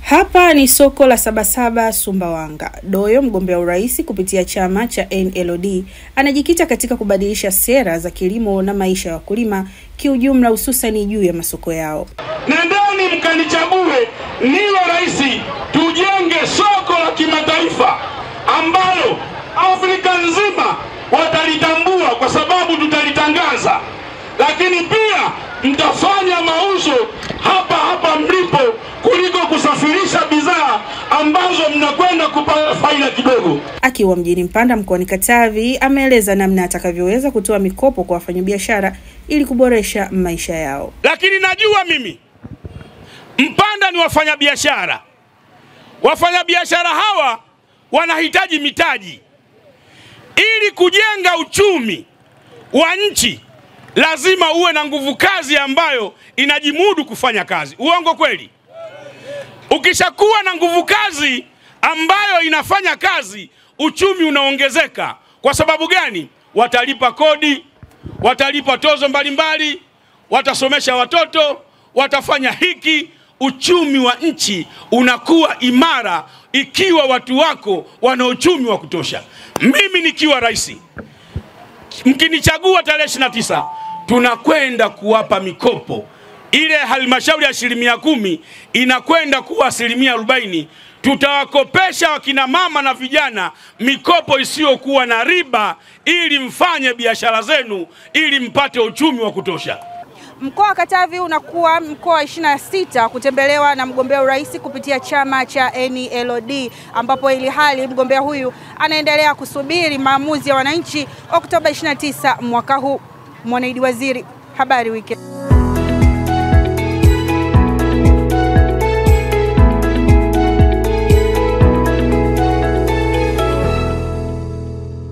Hapa ni soko la Sabasaba Sumbawanga. Doyo, mgombea urais kupitia chama cha NLD, anajikita katika kubadilisha sera za kilimo na maisha ya wakulima kiujumla, hususan juu ya masoko yao. Nendeni mkanichague niwe rais, tujenge soko la kimataifa ambalo Afrika nzima watalitambua kwa sababu tutalitangaza. Lakini pia mtafanya mauzo hapa mlipo kuliko kusafirisha bidhaa ambazo mnakwenda kupata faida kidogo. Akiwa mjini Mpanda mkoani Katavi, ameeleza namna atakavyoweza kutoa mikopo kwa wafanyabiashara ili kuboresha maisha yao. Lakini najua mimi Mpanda ni wafanyabiashara. Wafanyabiashara hawa wanahitaji mitaji. Ili kujenga uchumi wa nchi lazima uwe na nguvu kazi ambayo inajimudu kufanya kazi. Uongo kweli? Ukishakuwa na nguvu kazi ambayo inafanya kazi, uchumi unaongezeka. Kwa sababu gani? Watalipa kodi, watalipa tozo mbalimbali, watasomesha watoto, watafanya hiki. Uchumi wa nchi unakuwa imara ikiwa watu wako wana uchumi wa kutosha. Mimi nikiwa rais, mkinichagua tarehe 29, tunakwenda kuwapa mikopo. Ile halmashauri ya 10% inakwenda kuwa 40%. Tutawakopesha wakina mama na vijana mikopo isiyokuwa na riba ili mfanye biashara zenu ili mpate uchumi wa kutosha. Mkoa wa Katavi unakuwa mkoa wa 26 kutembelewa na mgombea urais kupitia chama cha NLD, ambapo ili hali mgombea huyu anaendelea kusubiri maamuzi ya wananchi Oktoba 29 mwaka huu. Mwanaidi Waziri, Habari Weekend.